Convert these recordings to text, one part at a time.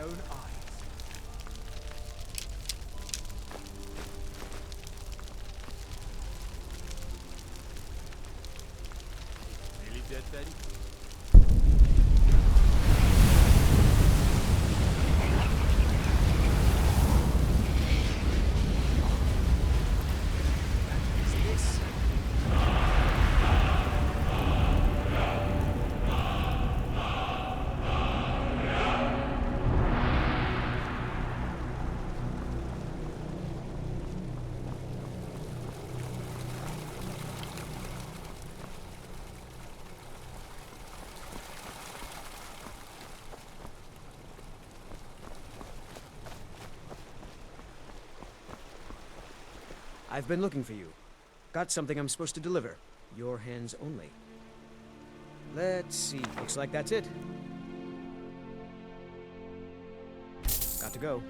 own eyes. Really dead, Betty? I've been looking for you. Got something I'm supposed to deliver. Your hands only. Let's see. Looks like that's it. Got to go.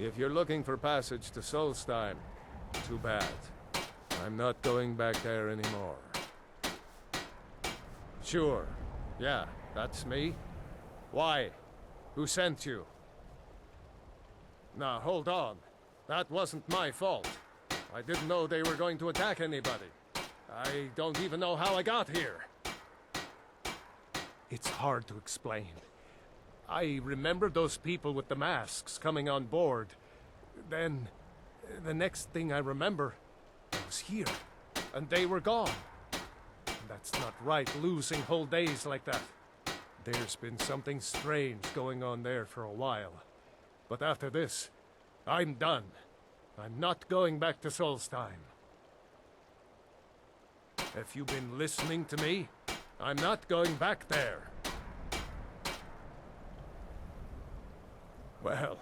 If you're looking for passage to Solstheim, too bad. I'm not going back there anymore. Sure. Yeah, that's me. Why? Who sent you? Now, hold on. That wasn't my fault. I didn't know they were going to attack anybody. I don't even know how I got here. It's hard to explain. I remember those people with the masks coming on board. Then, the next thing I remember, I was here, and they were gone. That's not right, losing whole days like that. There's been something strange going on there for a while. But after this, I'm done. I'm not going back to Solstheim. Have you been listening to me? I'm not going back there. Well,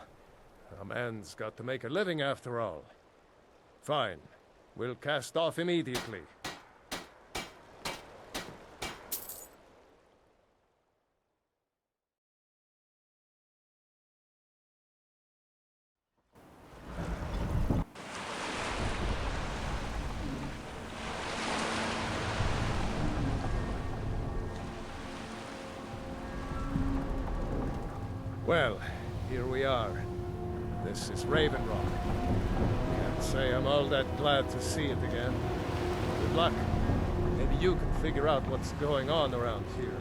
a man's got to make a living after all. Fine. We'll cast off immediately. Well, here we are. This is Raven Rock. Can't say I'm all that glad to see it again. Good luck. Maybe you can figure out what's going on around here.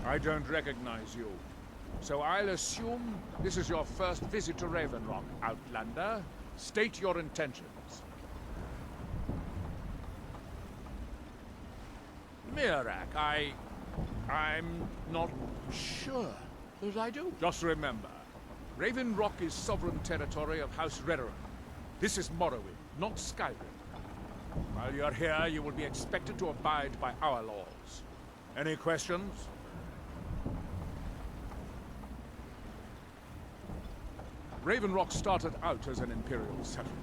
I don't recognize you. So I'll assume this is your first visit to Raven Rock, Outlander. State your intentions. Mirak, I'm not sure that I do. Just remember, Raven Rock is sovereign territory of House Redoran. This is Morrowind, not Skyrim. While you're here, you will be expected to abide by our laws. Any questions? Raven Rock started out as an Imperial settlement.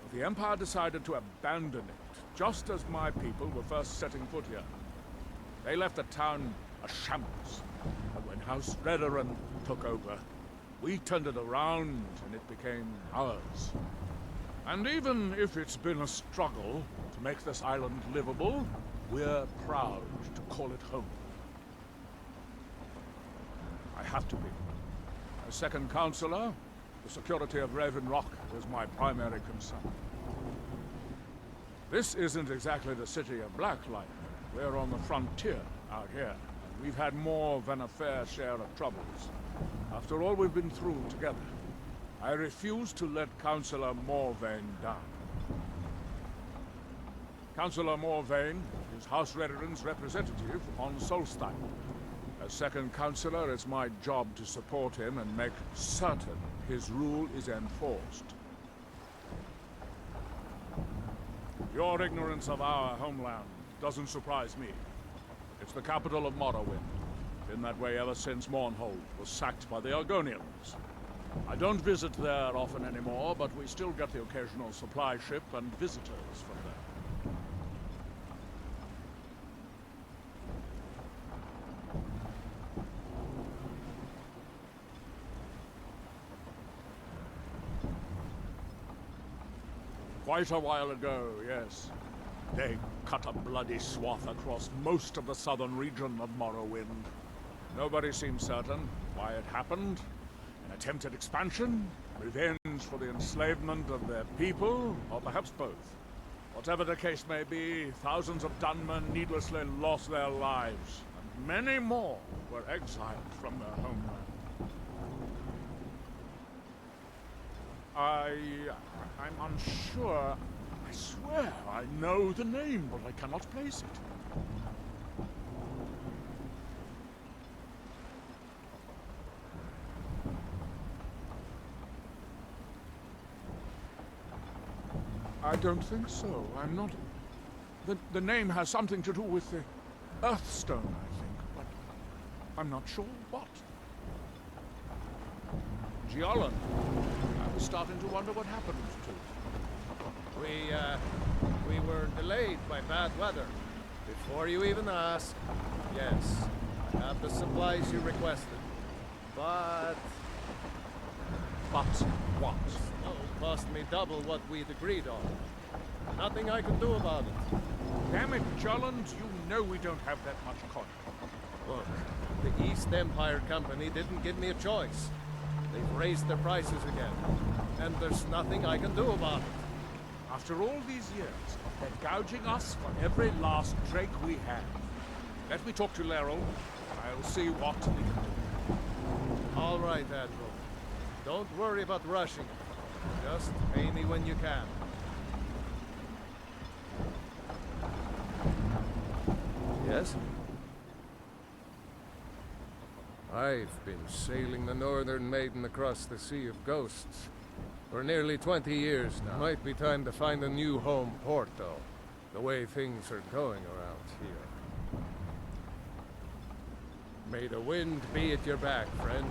But the Empire decided to abandon it, just as my people were first setting foot here. They left the town a shambles, and when House Redoran took over, we turned it around and it became ours. And even if it's been a struggle to make this island livable, we're proud to call it home. I have to be. As second Counselor, the security of Raven Rock is my primary concern. This isn't exactly the city of Blacklight. We're on the frontier out here, and we've had more than a fair share of troubles. After all we've been through together, I refuse to let Councillor Morvain down. Councillor Morvain is House Redoran's representative on Solstein. As second Counselor, it's my job to support him and make certain his rule is enforced. Your ignorance of our homeland doesn't surprise me. It's the capital of Morrowind. Been that way ever since Mournhold was sacked by the Argonians. I don't visit there often anymore, but we still get the occasional supply ship and visitors from there. Quite a while ago, yes. They cut a bloody swath across most of the southern region of Morrowind. Nobody seems certain why it happened. An attempted expansion? Revenge for the enslavement of their people? Or perhaps both. Whatever the case may be, thousands of Dunmen needlessly lost their lives, and many more were exiled from their homeland. I'm unsure. I swear I know the name, but I cannot place it. I don't think so. I'm not... The name has something to do with the Earthstone, I think, but I'm not sure what. Giallan. I was starting to wonder what happened to it. We were delayed by bad weather. Before you even ask, yes, I have the supplies you requested. But... But what? Snow cost me double what we'd agreed on. Nothing I can do about it. Damn it, Jolland, you know we don't have that much coin. Look, the East Empire Company didn't give me a choice. They've raised their prices again, and there's nothing I can do about it. After all these years, they're gouging us for every last drake we have. Let me talk to Laeral. I'll see what we can do. All right, Admiral. Don't worry about rushing it. Just pay me when you can. Yes? I've been sailing the Northern Maiden across the Sea of Ghosts. For nearly 20 years now. Might be time to find a new home port, though. The way things are going around here. May the wind be at your back, friend.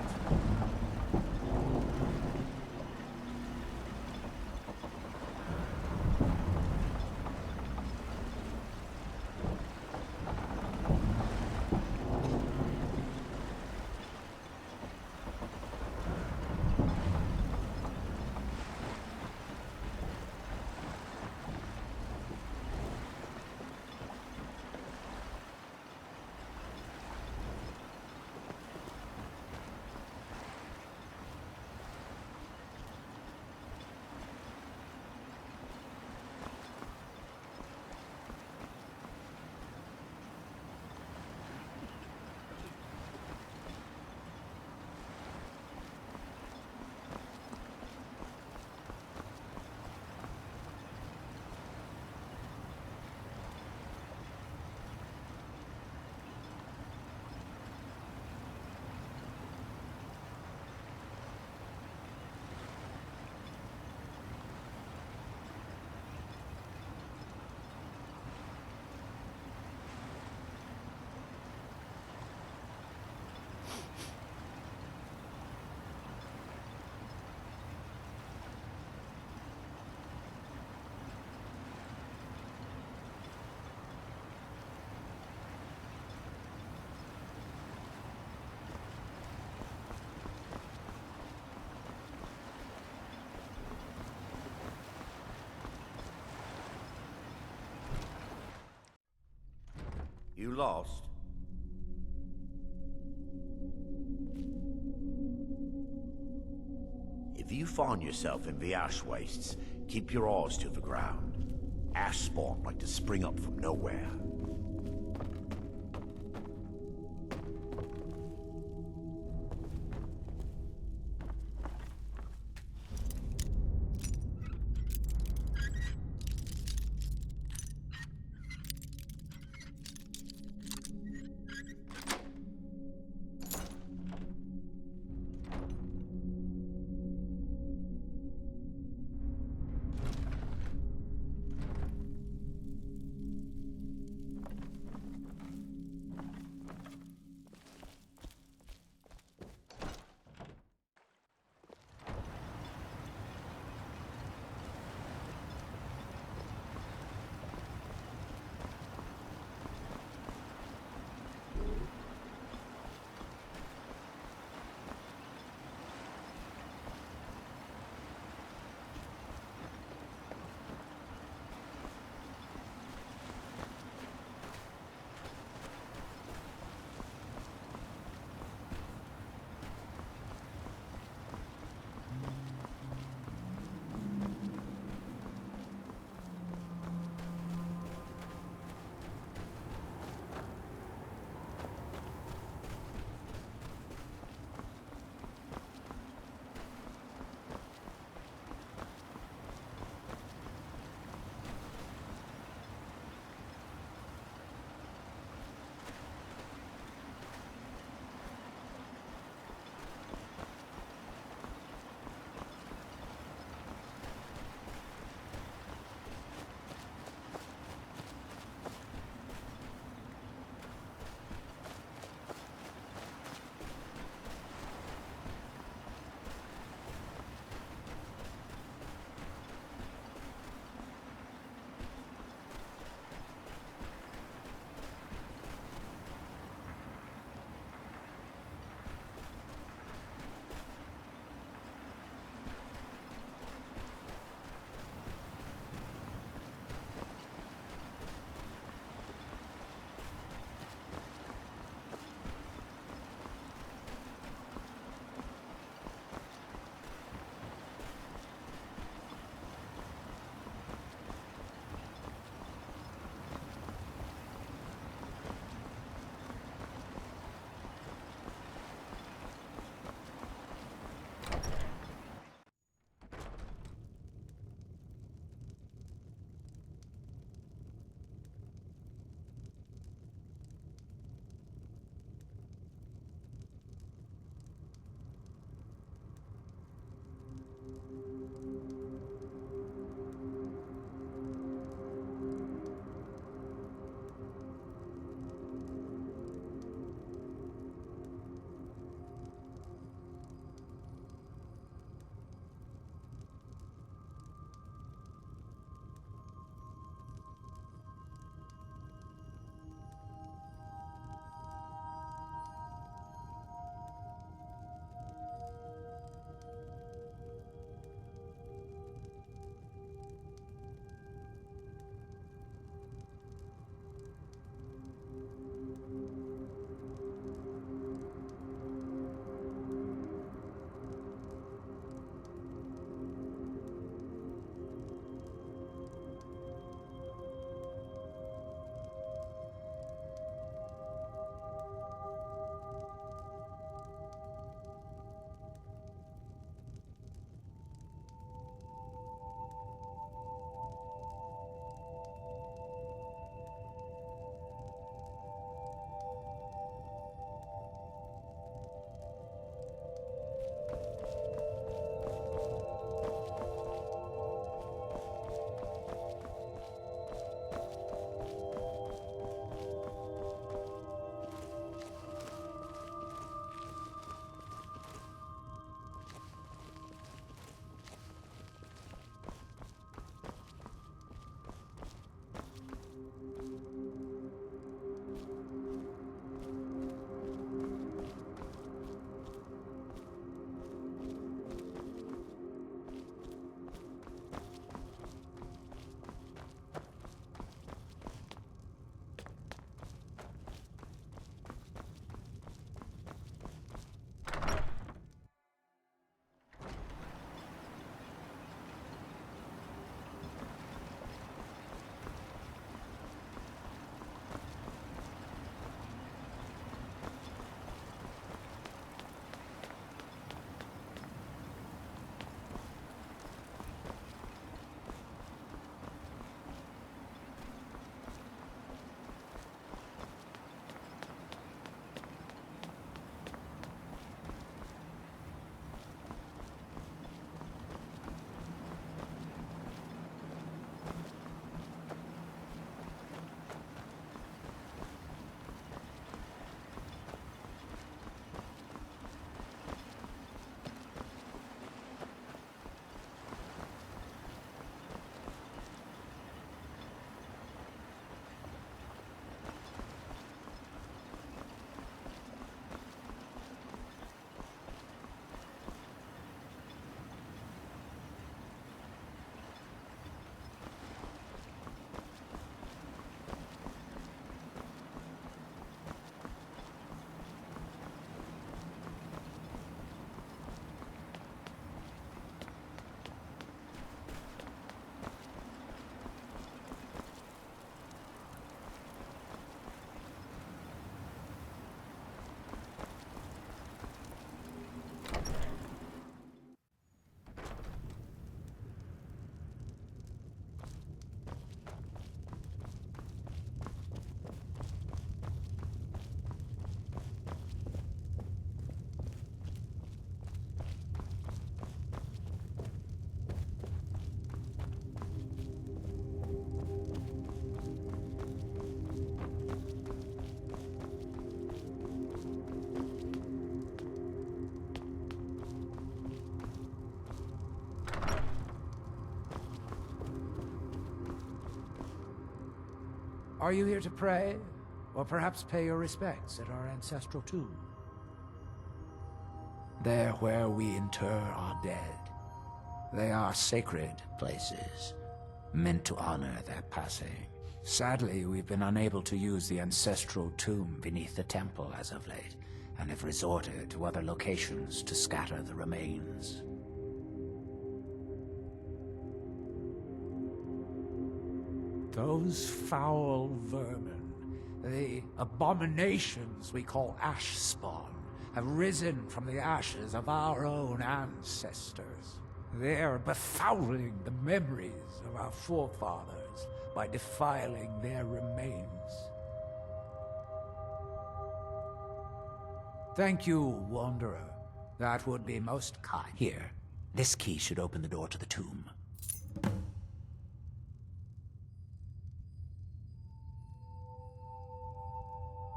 You lost? If you find yourself in the ash wastes, keep your eyes to the ground. Ash spawn like to spring up from nowhere. Are you here to pray? Or perhaps pay your respects at our ancestral tomb? There where we inter our dead. They are sacred places, meant to honor their passing. Sadly, we've been unable to use the ancestral tomb beneath the temple as of late, and have resorted to other locations to scatter the remains. Those foul vermin, the abominations we call ash spawn, have risen from the ashes of our own ancestors. They're befouling the memories of our forefathers by defiling their remains. Thank you, Wanderer. That would be most kind. Here, this key should open the door to the tomb.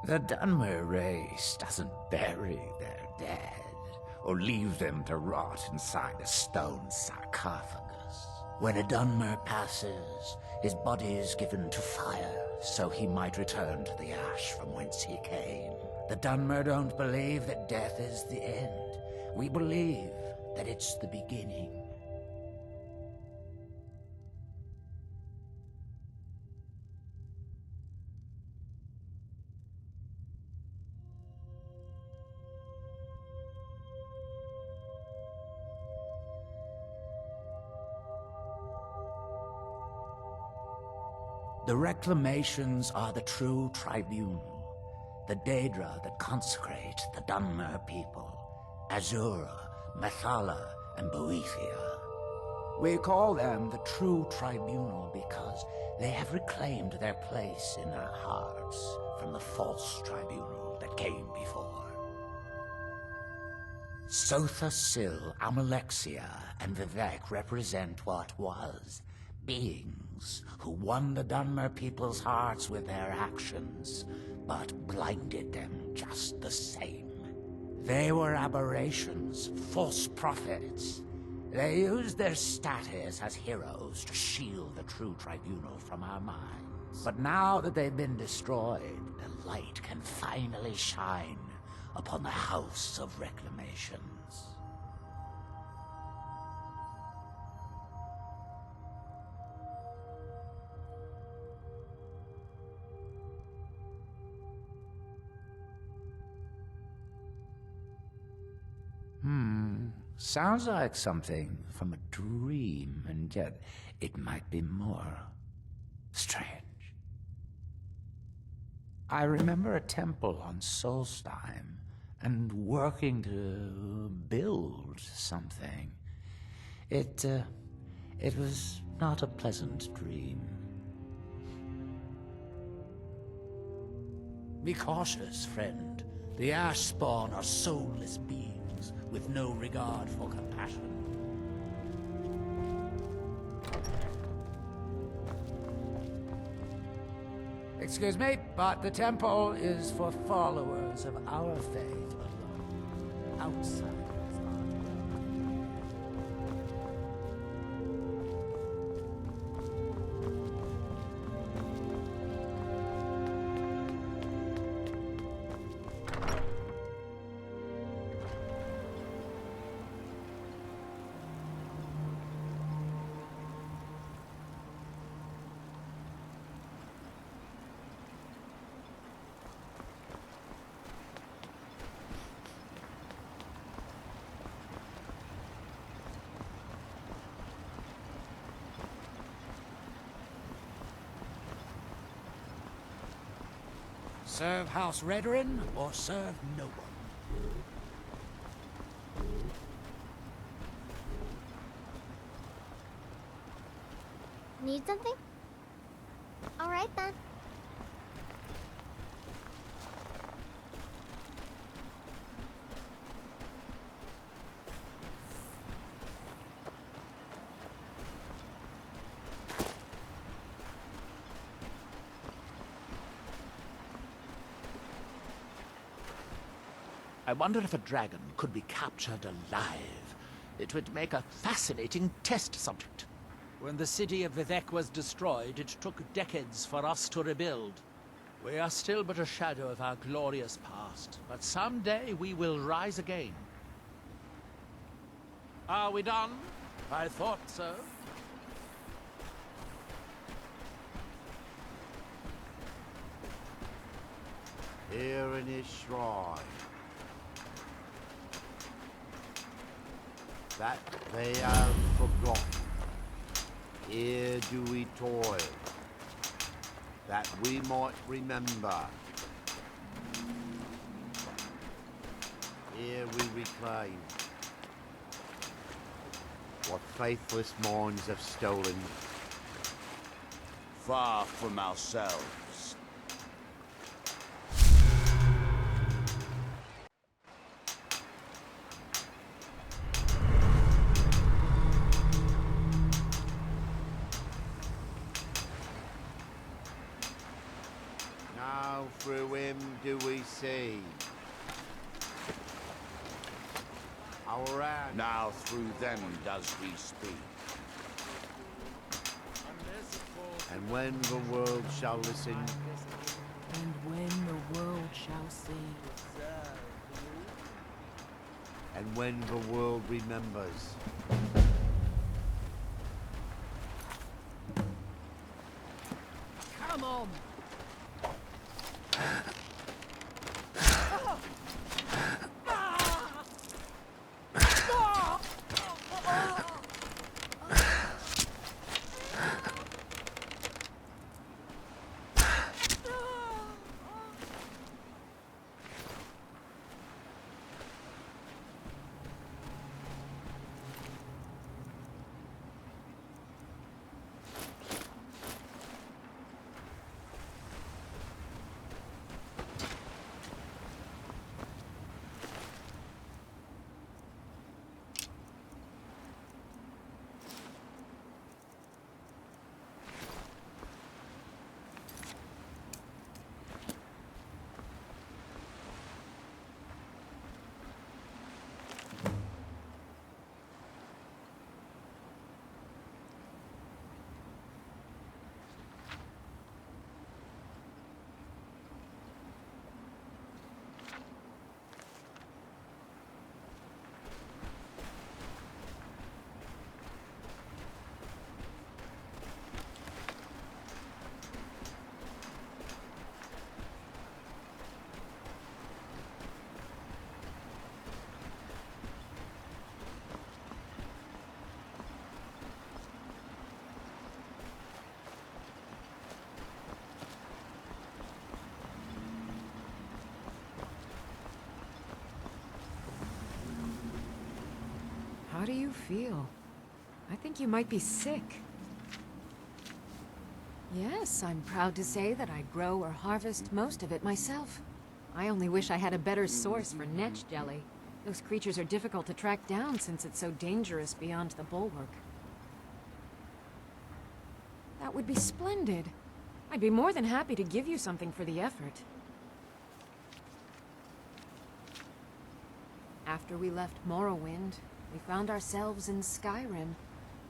The Dunmer race doesn't bury their dead, or leave them to rot inside a stone sarcophagus. When a Dunmer passes, his body is given to fire, so he might return to the ash from whence he came. The Dunmer don't believe that death is the end. We believe that it's the beginning. The reclamations are the true tribunal, the Daedra that consecrate the Dunmer people, Azura, Methala, and Boethia. We call them the true tribunal because they have reclaimed their place in our hearts from the false tribunal that came before. Sotha Sil, Amalexia, and Vivek represent what was. Beings who won the Dunmer people's hearts with their actions, but blinded them just the same. They were aberrations, false prophets. They used their status as heroes to shield the true tribunal from our minds. But now that they've been destroyed, the light can finally shine upon the House of Reclamations. Sounds like something from a dream, and yet it might be more strange. I remember a temple on Solstheim, and working to build something. It was not a pleasant dream. Be cautious, friend. The Ash Spawn are soulless beings with no regard for compassion. Excuse me, but the temple is for followers of our faith alone. Outsiders aren't welcome. Serve House Redoran, or serve no one. Need something? All right then. I wonder if a dragon could be captured alive. It would make a fascinating test subject. When the city of Vivec was destroyed, it took decades for us to rebuild. We are still but a shadow of our glorious past, but someday we will rise again. Are we done? I thought so. Here in his shrine, that they have forgotten. Here do we toil, that we might remember. Here we reclaim what faithless minds have stolen. Far from ourselves. Now through him do we see our hand. Now through them does he speak. And when the world shall listen, And when the world shall see, and when the world remembers, come on! How do you feel? I think you might be sick. Yes, I'm proud to say that I grow or harvest most of it myself. I only wish I had a better source for netch jelly. Those creatures are difficult to track down since it's so dangerous beyond the bulwark. That would be splendid. I'd be more than happy to give you something for the effort. After we left Morrowind, we found ourselves in Skyrim.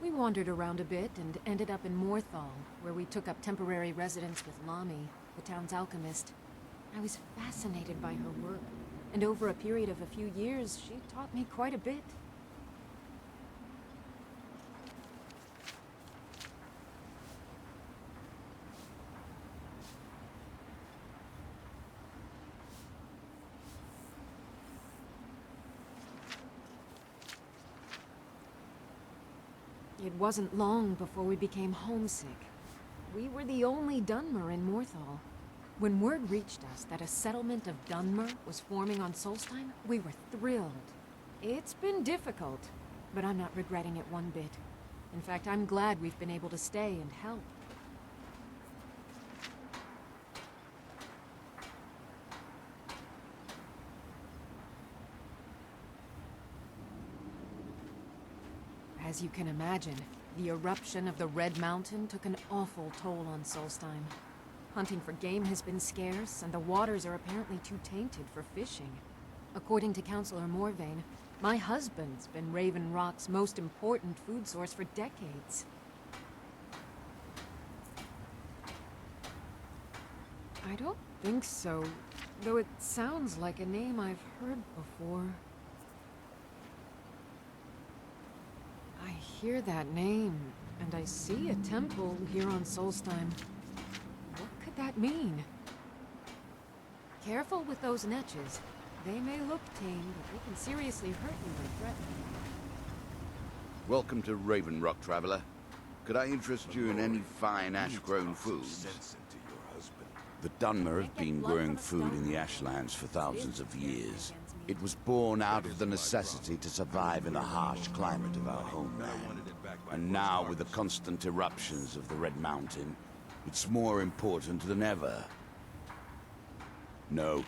We wandered around a bit and ended up in Morthal, where we took up temporary residence with Lami, the town's alchemist. I was fascinated by her work, and over a period of a few years, she taught me quite a bit. It wasn't long before we became homesick. We were the only Dunmer in Morthal. When word reached us that a settlement of Dunmer was forming on Solstheim, we were thrilled. It's been difficult, but I'm not regretting it one bit. In fact, I'm glad we've been able to stay and help. As you can imagine, the eruption of the Red Mountain took an awful toll on Solstheim. Hunting for game has been scarce, and the waters are apparently too tainted for fishing. According to Councillor Morvain, my husband's been Raven Rock's most important food source for decades. I don't think so, though it sounds like a name I've heard before. I hear that name, and I see a temple here on Solstheim. What could that mean? Careful with those netches. They may look tame, but they can seriously hurt you when threatened. Welcome to Raven Rock, traveler. Could I interest you in any fine ash-grown foods? The Dunmer have been growing food in the ashlands for thousands of years. It was born out of the necessity to survive in the harsh climate of our homeland. And now, with the constant eruptions of the Red Mountain, it's more important than ever. No,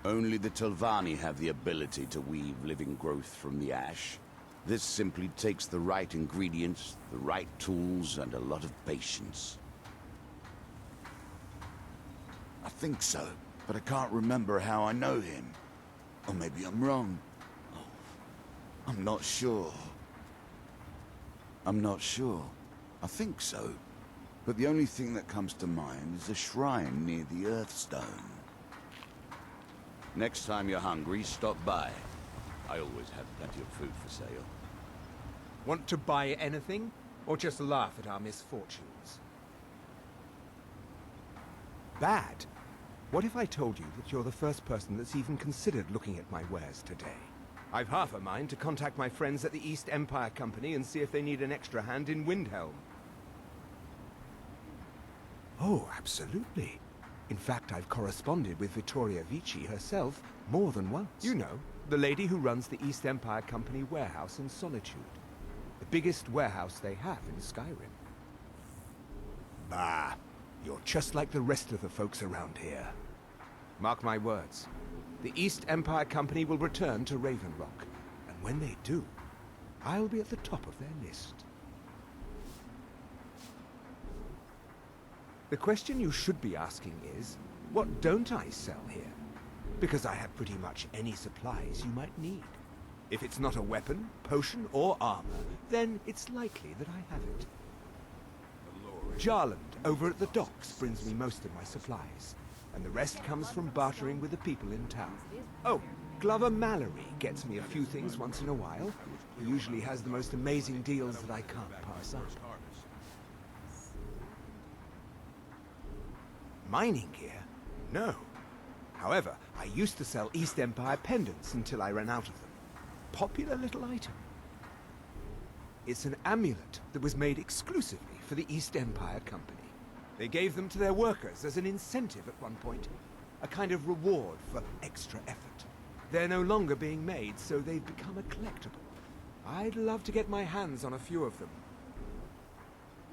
only the Telvanni have the ability to weave living growth from the ash. This simply takes the right ingredients, the right tools, and a lot of patience. I think so, but I can't remember how I know him. Or maybe I'm wrong. Oh, I'm not sure. I think so. But the only thing that comes to mind is a shrine near the Earthstone. Next time you're hungry, stop by. I always have plenty of food for sale. Want to buy anything? Or just laugh at our misfortunes? Bad? What if I told you that you're the first person that's even considered looking at my wares today? I've half a mind to contact my friends at the East Empire Company and see if they need an extra hand in Windhelm. Oh, absolutely. In fact, I've corresponded with Vittoria Vici herself more than once. You know, the lady who runs the East Empire Company warehouse in Solitude. The biggest warehouse they have in Skyrim. Bah, you're just like the rest of the folks around here. Mark my words. The East Empire Company will return to Raven Rock, and when they do, I'll be at the top of their list. The question you should be asking is, what don't I sell here? Because I have pretty much any supplies you might need. If it's not a weapon, potion, or armor, then it's likely that I have it. Jarland, over at the docks, brings me most of my supplies, and the rest comes from bartering with the people in town. Oh, Glover Mallory gets me a few things once in a while. He usually has the most amazing deals that I can't pass up. Mining gear? No. However, I used to sell East Empire pendants until I ran out of them. Popular little item. It's an amulet that was made exclusively for the East Empire Company. They gave them to their workers as an incentive at one point, a kind of reward for extra effort. They're no longer being made, so they've become a collectible. I'd love to get my hands on a few of them.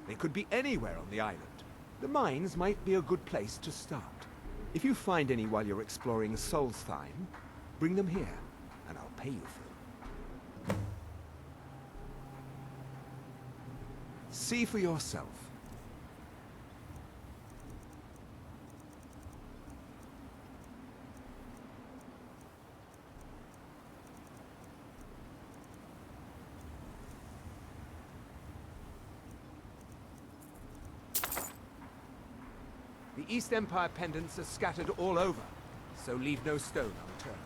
They could be anywhere on the island. The mines might be a good place to start. If you find any while you're exploring Solstheim, bring them here, and I'll pay you for them. See for yourself. The East Empire pendants are scattered all over, so leave no stone unturned.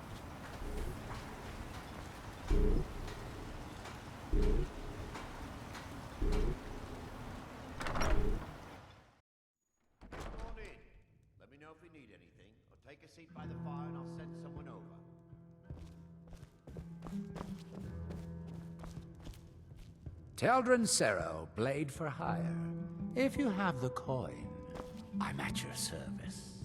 Come on in. Let me know if you need anything, or take a seat by the fire and I'll send someone over. Teldrin Sero, blade for hire. If you have the coin, I'm at your service.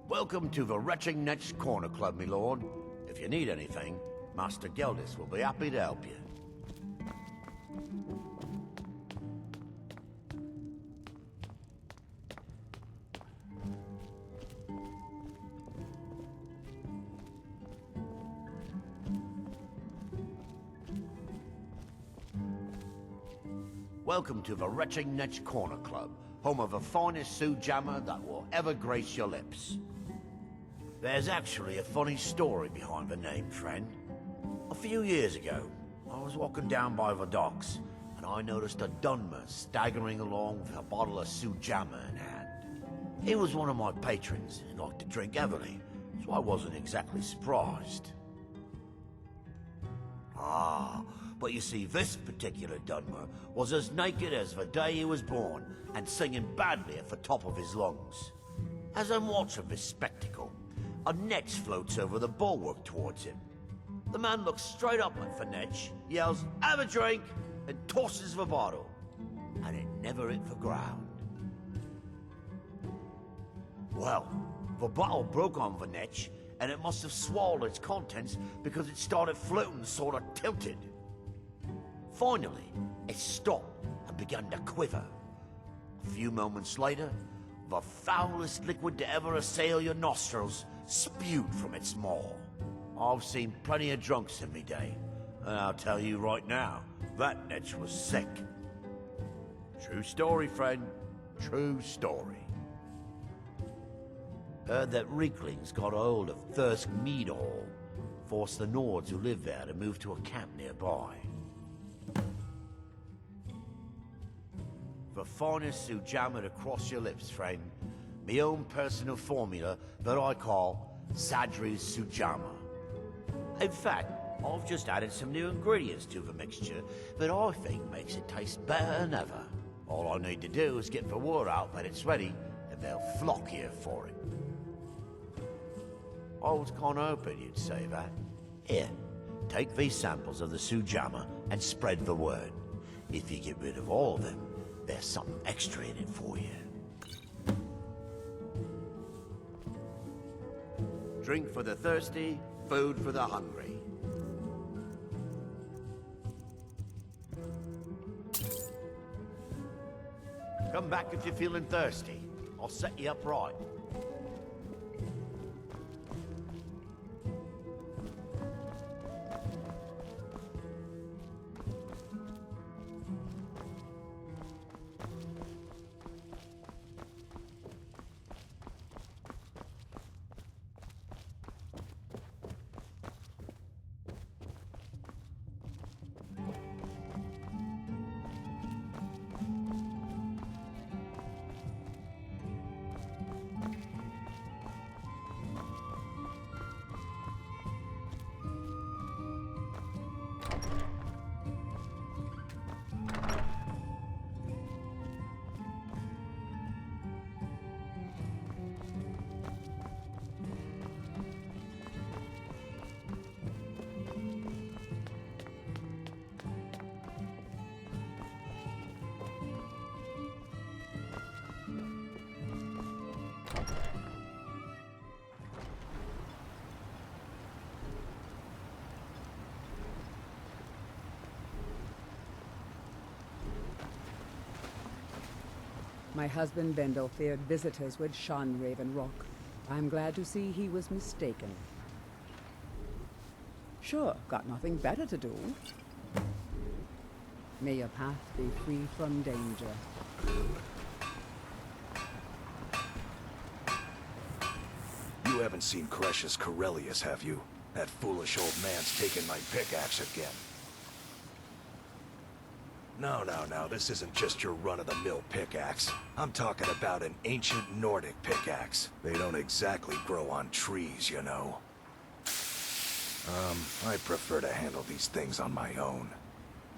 Welcome to the Retching Netch Corner Club, my lord. If you need anything, Master Geldis will be happy to help you. Welcome to the Retching Netch Corner Club, home of the finest Sioux jammer that will ever grace your lips. There's actually a funny story behind the name, friend. A few years ago, I was walking down by the docks, and I noticed a Dunmer staggering along with a bottle of Sioux jammer in hand. He was one of my patrons and liked to drink heavily, so I wasn't exactly surprised. Ah, but you see, this particular Dunmer was as naked as the day he was born and singing badly at the top of his lungs. As I'm watching this spectacle, a netch floats over the bulwark towards him. The man looks straight up at the netch, yells, "Have a drink!" and tosses the bottle. And it never hit the ground. Well, the bottle broke on the netch, and it must have swallowed its contents because it started floating sort of tilted. Finally, it stopped and began to quiver. A few moments later, the foulest liquid to ever assail your nostrils spewed from its maw. I've seen plenty of drunks in me day, and I'll tell you right now, that netch was sick. True story, friend. True story. Heard that Reeklings got a hold of Thirsk Mead Hall, forced the nords who lived there to move to a camp nearby. The finest sujamma to cross your lips, friend. My own personal formula that I call Sadri's Sujamma. In fact, I've just added some new ingredients to the mixture that I think makes it taste better than ever. All I need to do is get the word out that it's ready, and they'll flock here for it. I was kinda hoping you'd say that. Here, take these samples of the Sujamma and spread the word. If you get rid of all of them, there's something extra in it for you. Drink for the thirsty, food for the hungry. Come back if you're feeling thirsty. I'll set you up right. My husband Bendel feared visitors would shun Raven Rock. I'm glad to see he was mistaken. Sure, got nothing better to do. May your path be free from danger. You haven't seen Cretius Corellius, have you? That foolish old man's taken my pickaxe again. No, this isn't just your run-of-the-mill pickaxe. I'm talking about an ancient Nordic pickaxe. They don't exactly grow on trees, you know. I prefer to handle these things on my own.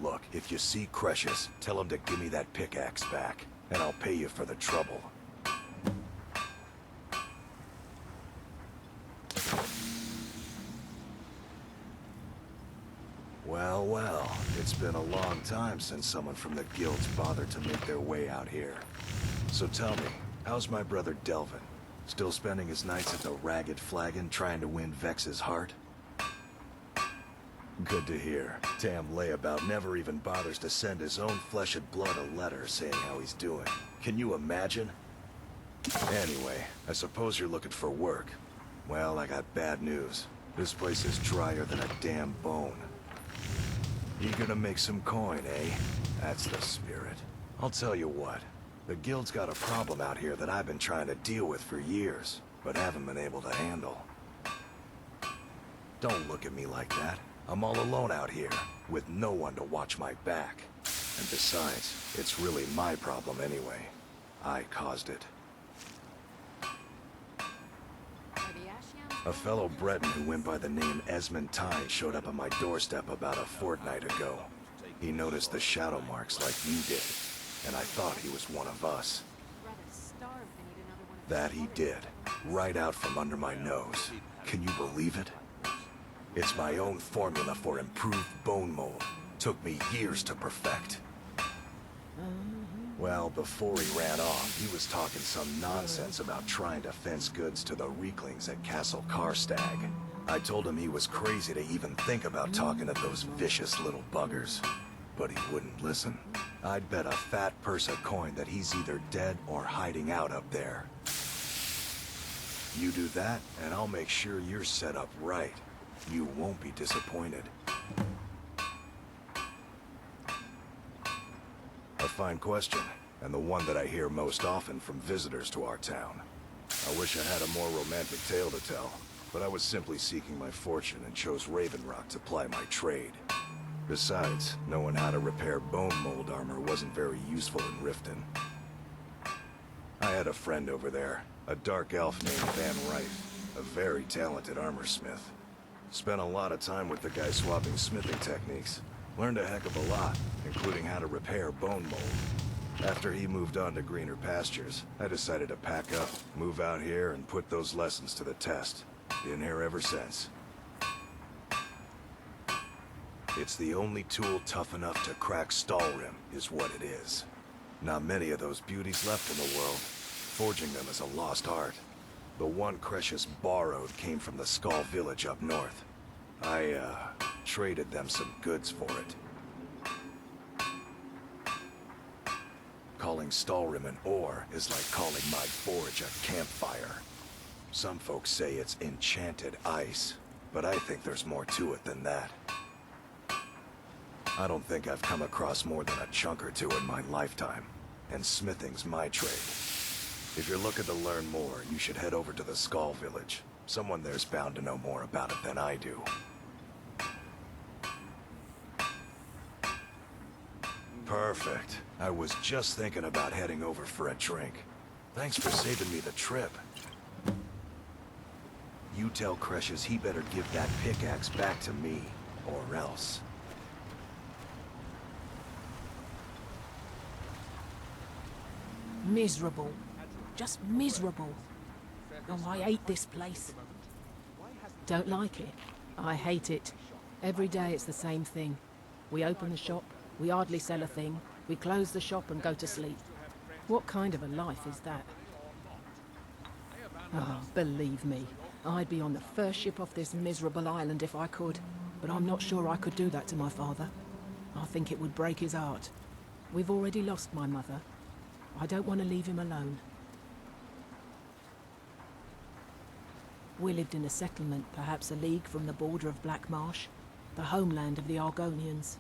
Look, if you see Cretius, tell him to give me that pickaxe back, and I'll pay you for the trouble. Well, it's been a long time since someone from the guilds bothered to make their way out here. So tell me, how's my brother Delvin? Still spending his nights at the Ragged Flagon trying to win Vex's heart? Good to hear. Tam Layabout never even bothers to send his own flesh and blood a letter saying how he's doing. Can you imagine? Anyway, I suppose you're looking for work. Well, I got bad news. This place is drier than a damn bone. Eager to make some coin, eh? That's the spirit. I'll tell you what. The guild's got a problem out here that I've been trying to deal with for years, but haven't been able to handle. Don't look at me like that. I'm all alone out here, with no one to watch my back. And besides, it's really my problem anyway. I caused it. A fellow Breton who went by the name Esmond Tyne showed up at my doorstep about a fortnight ago. He noticed the shadow marks like you did, and I thought he was one of us. That he did, right out from under my nose. Can you believe it? It's my own formula for improved bone mold. Took me years to perfect. Well, before he ran off, he was talking some nonsense about trying to fence goods to the Reeklings at Castle Karstag. I told him he was crazy to even think about talking to those vicious little buggers. But he wouldn't listen. I'd bet a fat purse of coin that he's either dead or hiding out up there. You do that, and I'll make sure you're set up right. You won't be disappointed. A fine question, and the one that I hear most often from visitors to our town. I wish I had a more romantic tale to tell, but I was simply seeking my fortune and chose Raven Rock to ply my trade. Besides, knowing how to repair bone mold armor wasn't very useful in Riften. I had a friend over there, a dark elf named Van Rife, a very talented armor smith. Spent a lot of time with the guy swapping smithing techniques. Learned a heck of a lot, including how to repair bone mold. After he moved on to greener pastures, I decided to pack up, move out here, and put those lessons to the test. Been here ever since. It's the only tool tough enough to crack Stalrim, is what it is. Not many of those beauties left in the world. Forging them is a lost art. The one Cresius borrowed came from the Skull village up north. I, traded them some goods for it. Calling Stalrim an ore is like calling my forge a campfire. Some folks say it's enchanted ice, but I think there's more to it than that. I don't think I've come across more than a chunk or two in my lifetime, and smithing's my trade. If you're looking to learn more, you should head over to the Skull village. Someone there's bound to know more about it than I do. Perfect. I was just thinking about heading over for a drink. Thanks for saving me the trip. You tell Cresius he better give that pickaxe back to me, or else. Miserable. Just miserable. Oh, I hate this place. Don't like it? I hate it. Every day it's the same thing. We open the shop, we hardly sell a thing, we close the shop and go to sleep. What kind of a life is that? Oh, believe me, I'd be on the first ship off this miserable island if I could, but I'm not sure I could do that to my father. I think it would break his heart. We've already lost my mother. I don't want to leave him alone. We lived in a settlement, perhaps a league from the border of Black Marsh, the homeland of the Argonians.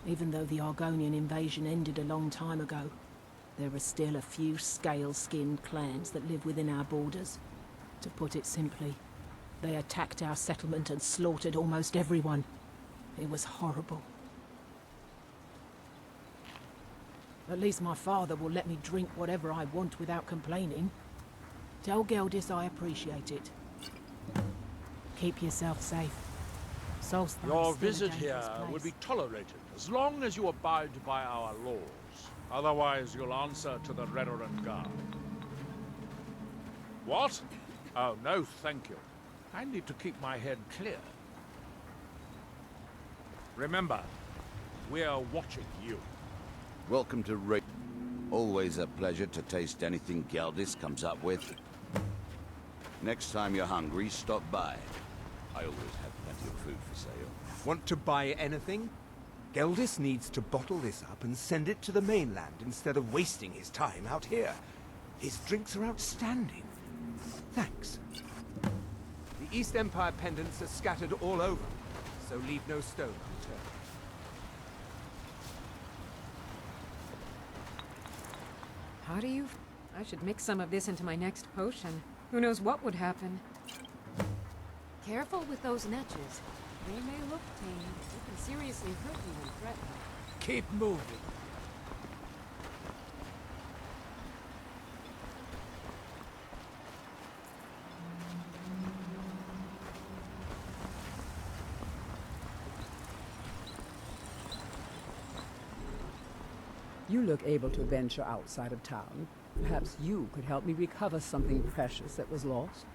Even though the Argonian invasion ended a long time ago, there are still a few scale-skinned clans that live within our borders. To put it simply, they attacked our settlement and slaughtered almost everyone. It was horrible. At least my father will let me drink whatever I want without complaining. Tell Geldis I appreciate it. Keep yourself safe. Solstice Your still a visit dangerous here place. will be tolerated as long as you abide by our laws. Otherwise, you'll answer to the Reverend Guard. What? Oh, no, thank you. I need to keep my head clear. Remember, we're watching you. Welcome to Raven. Always a pleasure to taste anything Geldis comes up with. Next time you're hungry, stop by. I always have plenty of food for sale. Want to buy anything? Geldis needs to bottle this up and send it to the mainland instead of wasting his time out here. His drinks are outstanding. Thanks. The East Empire pendants are scattered all over, so leave no stone unturned. How do you... I should mix some of this into my next potion. Who knows what would happen? Careful with those netches. They may look tame, but they can seriously hurt you when threatened. Keep moving. You look able to venture outside of town. Perhaps you could help me recover something precious that was lost.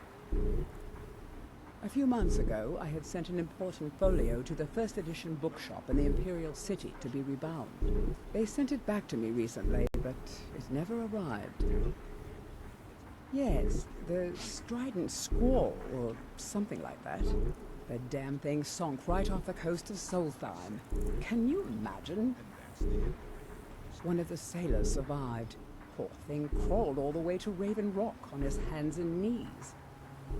A few months ago, I had sent an important folio to the first edition bookshop in the Imperial city to be rebound. They sent it back to me recently, but it never arrived. Yes, the Strident Squall, or something like that. The damn thing sunk right off the coast of Solstheim. Can you imagine? One of the sailors survived. Poor thing crawled all the way to Raven Rock on his hands and knees.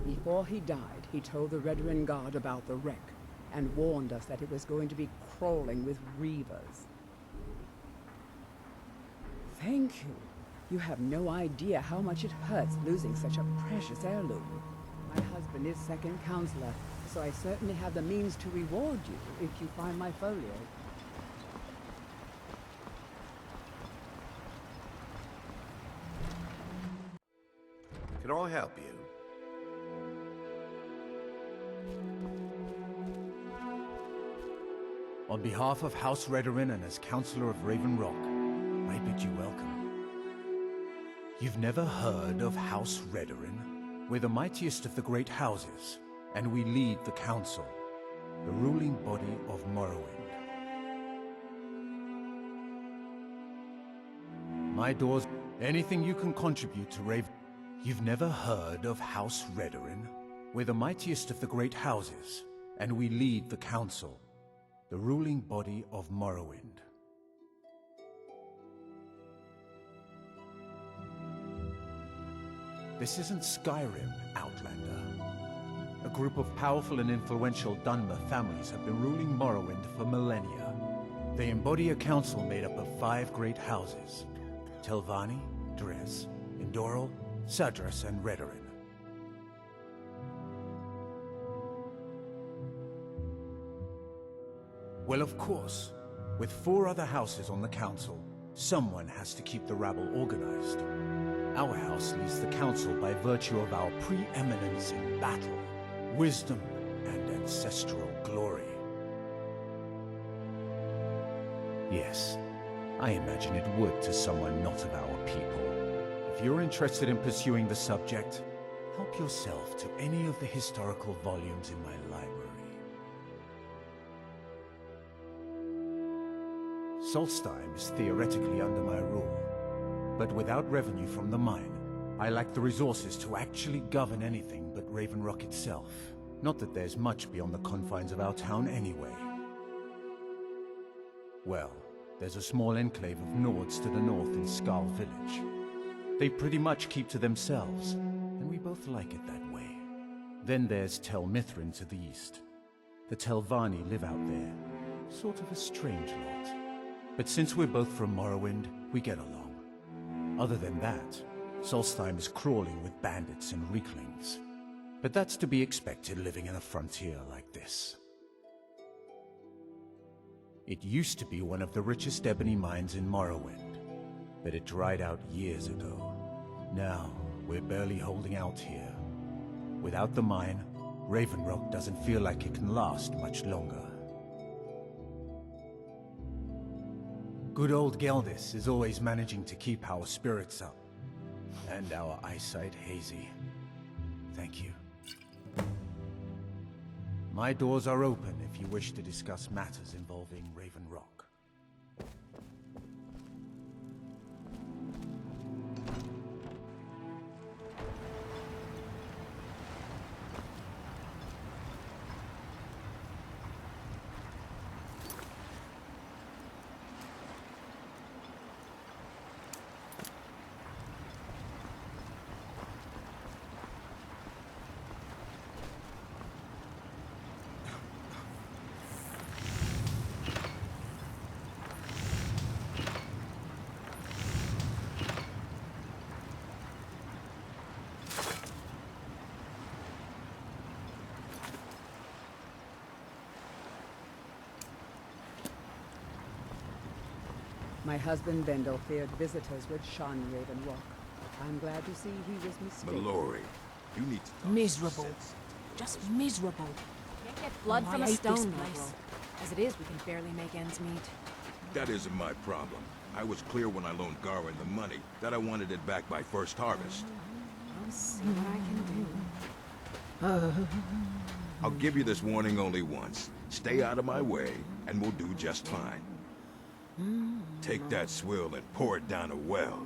Before he died, he told the Redoran Guard about the wreck and warned us that it was going to be crawling with reavers. Thank you. You have no idea how much it hurts losing such a precious heirloom. My husband is second counselor, so I certainly have the means to reward you if you find my folio. Can I help you? On behalf of House Redoran and as Counselor of Raven Rock, I bid you welcome. You've never heard of House Redoran? We're the mightiest of the great houses, and we lead the Council, the ruling body of Morrowind. My doors, anything you can contribute to Raven. You've never heard of House Redoran? We're the mightiest of the great houses, and we lead the Council, the ruling body of Morrowind. This isn't Skyrim, Outlander. A group of powerful and influential Dunmer families have been ruling Morrowind for millennia. They embody a council made up of 5 great houses: Telvanni, Dres, Indoril, Ceaserus, and Redoran. Well, of course, with 4 other houses on the council, someone has to keep the rabble organized. Our house leads the council by virtue of our preeminence in battle, wisdom, and ancestral glory. Yes, I imagine it would to someone not of our people. If you're interested in pursuing the subject, help yourself to any of the historical volumes in my library. Solstheim is theoretically under my rule, but without revenue from the mine, I lack the resources to actually govern anything but Raven Rock itself. Not that there's much beyond the confines of our town anyway. Well, there's a small enclave of nords to the north in Skarl village. They pretty much keep to themselves, and we both like it that way. Then there's Tel Mithrin to the east. The Telvanni live out there, sort of a strange lot. But since we're both from Morrowind, we get along. Other than that, Solstheim is crawling with bandits and weaklings. But that's to be expected living in a frontier like this. It used to be one of the richest ebony mines in Morrowind, but it dried out years ago. Now, we're barely holding out here. Without the mine, Raven Rock doesn't feel like it can last much longer. Good old Geldis is always managing to keep our spirits up, and our eyesight hazy. Thank you. My doors are open if you wish to discuss matters involving Raven Rock. My husband Bendel feared visitors would shun Raven Rock. I'm glad to see he was mistaken. Mallory, you need to talk Miserable. sense. Just miserable. Can't get blood Oh, from I a hate this stone place. As it is, we can barely make ends meet. That isn't my problem. I was clear when I loaned Garwin the money that I wanted it back by first harvest. I'll see what I can do. I'll give you this warning only once. Stay out of my way, and we'll do just fine. Take that swill and pour it down a well.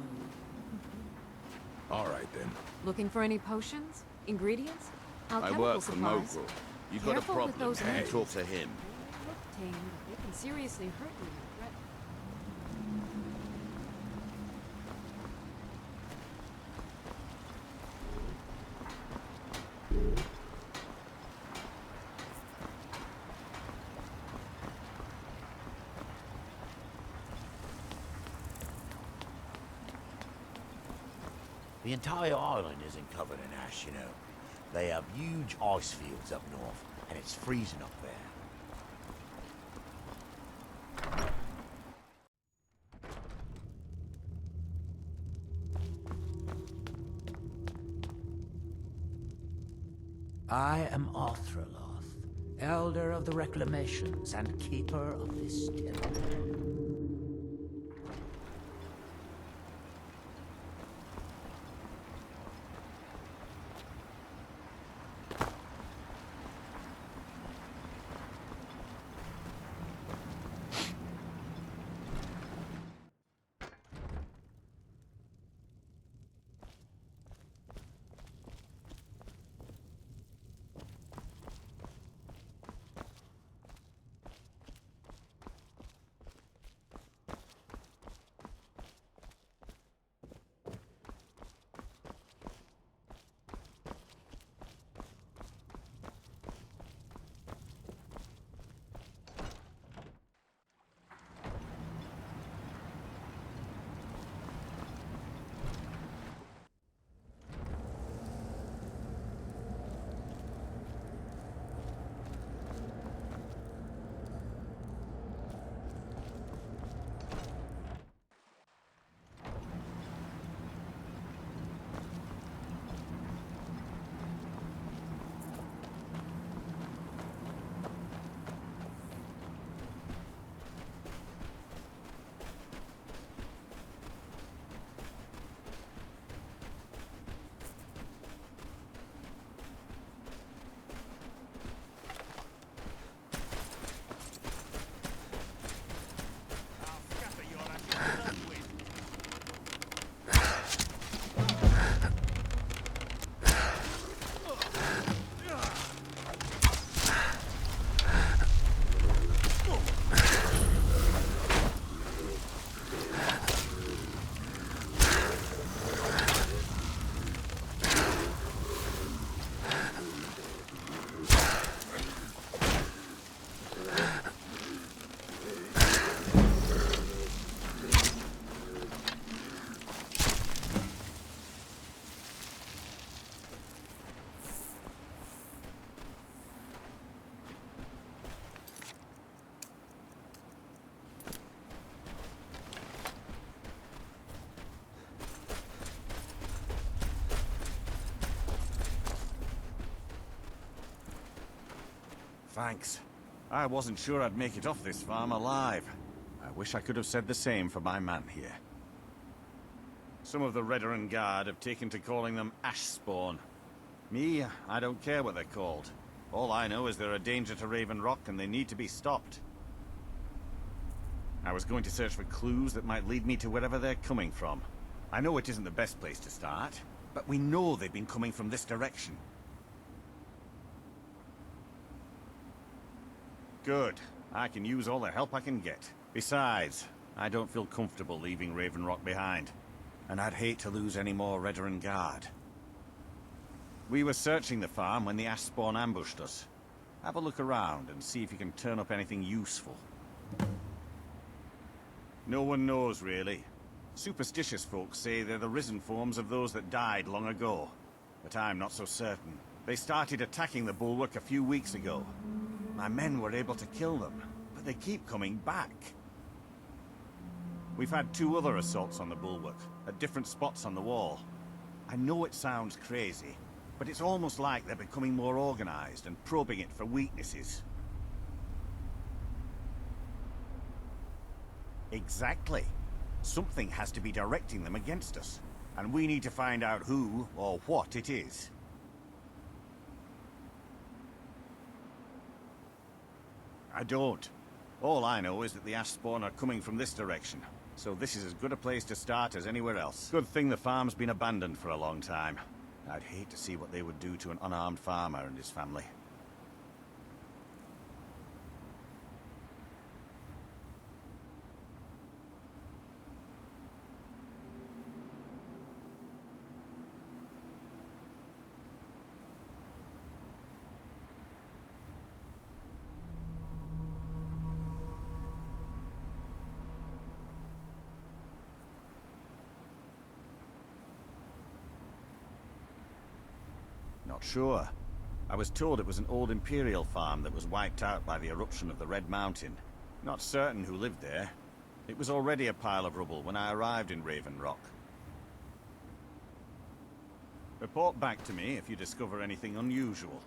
All right, then. Looking for any potions? Ingredients? I work for Mogul. You got a Careful with problem? those names. Talk to him. They look tame, but they can seriously hurt you. The entire island isn't covered in ash, you know. They have huge ice fields up north, and it's freezing up there. I am Arthreloth, Elder of the Reclamations and Keeper of this territory. Thanks. I wasn't sure I'd make it off this farm alive. I wish I could have said the same for my man here. Some of the Veteran Guard have taken to calling them Ashspawn. Me, I don't care what they're called. All I know is they're a danger to Raven Rock and they need to be stopped. I was going to search for clues that might lead me to wherever they're coming from. I know it isn't the best place to start, but we know they've been coming from this direction. Good. I can use all the help I can get. Besides, I don't feel comfortable leaving Raven Rock behind. And I'd hate to lose any more Veteran Guard. We were searching the farm when the Ashspawn ambushed us. Have a look around and see if you can turn up anything useful. No one knows, really. Superstitious folks say they're the risen forms of those that died long ago. But I'm not so certain. They started attacking the bulwark a few weeks ago. My men were able to kill them, but they keep coming back. We've had 2 other assaults on the bulwark, at different spots on the wall. I know it sounds crazy, but it's almost like they're becoming more organized and probing it for weaknesses. Exactly. Something has to be directing them against us, and we need to find out who or what it is. I don't. All I know is that the ash spawn are coming from this direction, so this is as good a place to start as anywhere else. Good thing the farm's been abandoned for a long time. I'd hate to see what they would do to an unarmed farmer and his family. Not sure. I was told it was an old Imperial farm that was wiped out by the eruption of the Red Mountain. Not certain who lived there. It was already a pile of rubble when I arrived in Raven Rock. Report back to me if you discover anything unusual.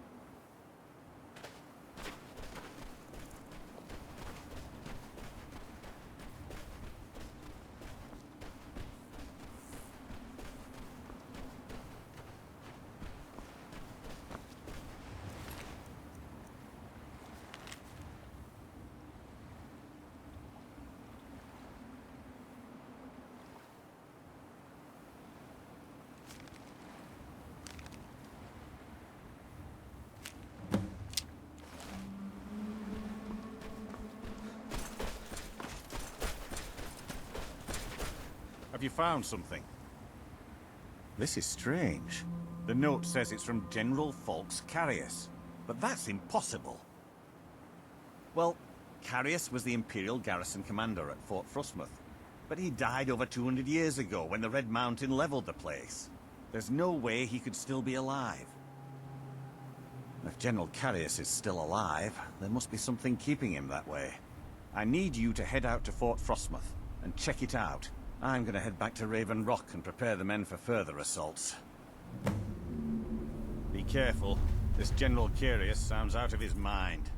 Have you found something? This is strange. The note says it's from General Falks Carius, but that's impossible. Well, Carius was the Imperial garrison commander at Fort Frostmoth, but he died over 200 years ago when the Red Mountain leveled the place. There's no way he could still be alive. If General Carius is still alive, there must be something keeping him that way. I need you to head out to Fort Frostmoth and check it out. I'm gonna head back to Raven Rock and prepare the men for further assaults. Be careful. This General Carius sounds out of his mind.